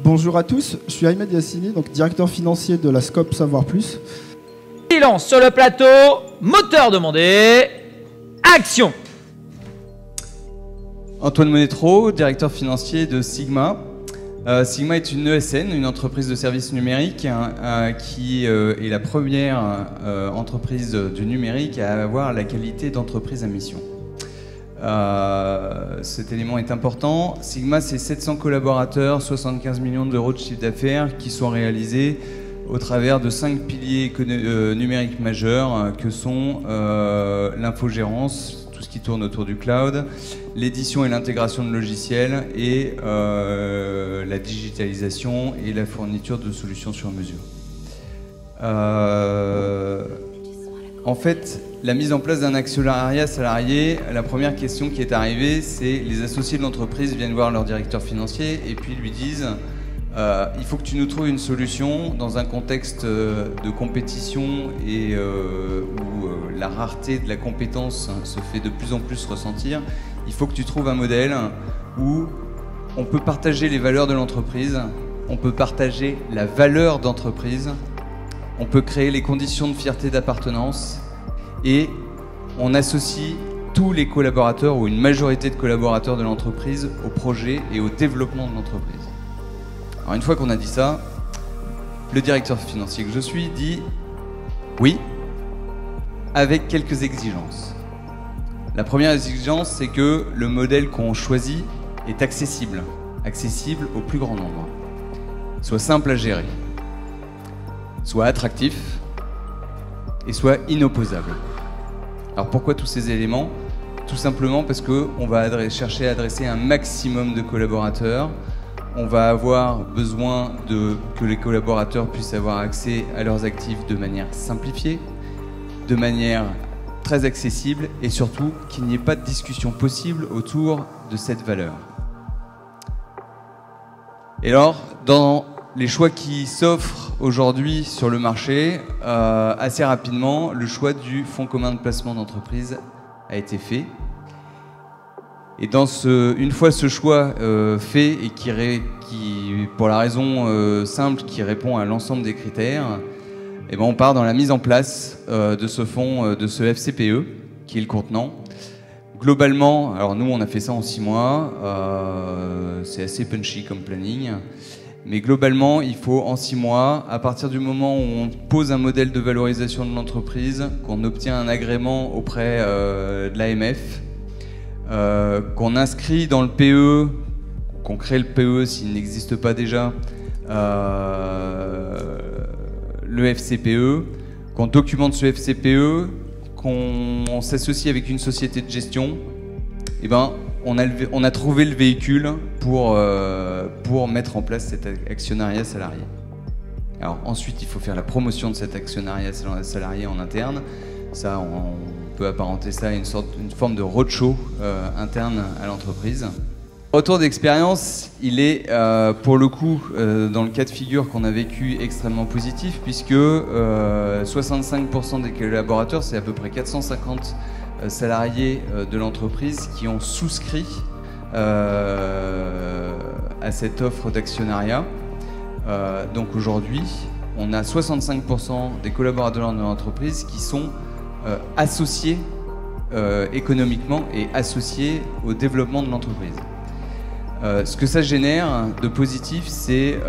Bonjour à tous, je suis Ahmed Yassini, donc directeur financier de la Scope Savoir Plus. Silence sur le plateau, moteur demandé, action. Antoine Monetro, directeur financier de Sigma. Sigma est une ESN, une entreprise de services numériques, qui est la première entreprise du numérique à avoir la qualité d'entreprise à mission. Cet élément est important. Sigma, c'est 700 collaborateurs, 75 millions d'euros de chiffre d'affaires qui sont réalisés au travers de 5 piliers numériques majeurs que sont l'infogérance, tout ce qui tourne autour du cloud, l'édition et l'intégration de logiciels et la digitalisation et la fourniture de solutions sur mesure. En fait, la mise en place d'un actionnariat salarié, la première question qui est arrivée, c'est les associés de l'entreprise viennent voir leur directeur financier et puis lui disent il faut que tu nous trouves une solution dans un contexte de compétition et où la rareté de la compétence se fait de plus en plus ressentir. Il faut que tu trouves un modèle où on peut partager les valeurs de l'entreprise, on peut partager la valeur d'entreprise, on peut créer les conditions de fierté d'appartenance et on associe tous les collaborateurs ou une majorité de collaborateurs de l'entreprise au projet et au développement de l'entreprise. Alors une fois qu'on a dit ça, le directeur financier que je suis dit oui, avec quelques exigences. La première exigence, c'est que le modèle qu'on choisit est accessible au plus grand nombre, soit simple à gérer, soit attractif et soit inopposable. Alors pourquoi tous ces éléments? Tout simplement parce qu'on va chercher à adresser un maximum de collaborateurs. On va avoir besoin que les collaborateurs puissent avoir accès à leurs actifs de manière simplifiée, de manière très accessible et surtout qu'il n'y ait pas de discussion possible autour de cette valeur. Et alors, dans les choix qui s'offrent aujourd'hui sur le marché, assez rapidement, le choix du fonds commun de placement d'entreprise a été fait. Et une fois ce choix fait et qui pour la raison simple, qui répond à l'ensemble des critères, et ben on part dans la mise en place de ce fonds, de ce FCPE, qui est le contenant. Globalement, alors nous on a fait ça en 6 mois, c'est assez punchy comme planning, mais globalement il faut en 6 mois, à partir du moment où on pose un modèle de valorisation de l'entreprise, qu'on obtient un agrément auprès de l'AMF, qu'on inscrit dans le PE, qu'on crée le PE s'il n'existe pas déjà, le FCPE, qu'on documente ce FCPE, qu'on s'associe avec une société de gestion, et ben on a trouvé le véhicule pour mettre en place cet actionnariat salarié. Alors ensuite il faut faire la promotion de cet actionnariat salarié en interne. Ça, on peut apparenter ça à une forme de roadshow interne à l'entreprise. Le retour d'expérience, il est pour le coup, dans le cas de figure qu'on a vécu, extrêmement positif, puisque 65% des collaborateurs, c'est à peu près 450 salariés de l'entreprise qui ont souscrit à cette offre d'actionnariat. Donc aujourd'hui, on a 65% des collaborateurs de l'entreprise qui sont associés économiquement et associés au développement de l'entreprise. Ce que ça génère de positif, c'est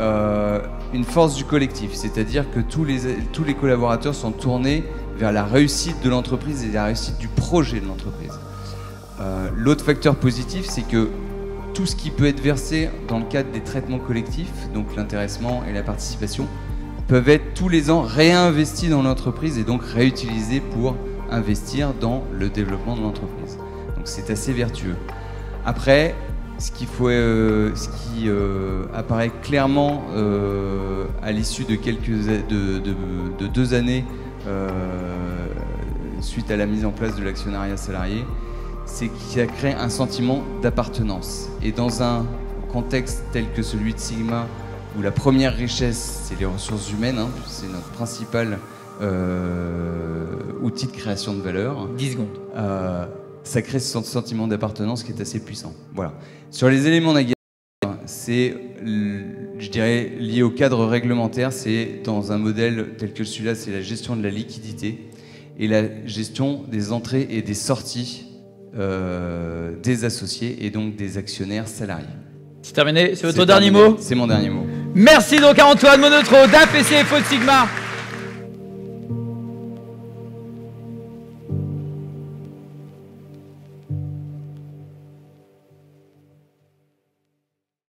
une force du collectif, c'est-à-dire que tous les collaborateurs sont tournés vers la réussite de l'entreprise et la réussite du projet de l'entreprise. L'autre facteur positif, c'est que tout ce qui peut être versé dans le cadre des traitements collectifs, donc l'intéressement et la participation, peuvent être tous les ans réinvestis dans l'entreprise et donc réutilisés pour investir dans le développement de l'entreprise. Donc c'est assez vertueux. Après, ce qui apparaît clairement à l'issue de 2 années suite à la mise en place de l'actionnariat salarié, c'est qu'il a créé un sentiment d'appartenance. Et dans un contexte tel que celui de Sigma, où la première richesse, c'est les ressources humaines, hein, c'est notre principal outil de création de valeur. 10 secondes. Ça crée ce sentiment d'appartenance qui est assez puissant. Voilà. Sur les éléments négatifs, c'est, je dirais, lié au cadre réglementaire. C'est dans un modèle tel que celui-là, c'est la gestion de la liquidité et la gestion des entrées et des sorties des associés et donc des actionnaires salariés. C'est terminé, c'est votre dernier mot? C'est mon dernier mot. Merci donc à Antoine Monneutro d'APC FO de Sigma.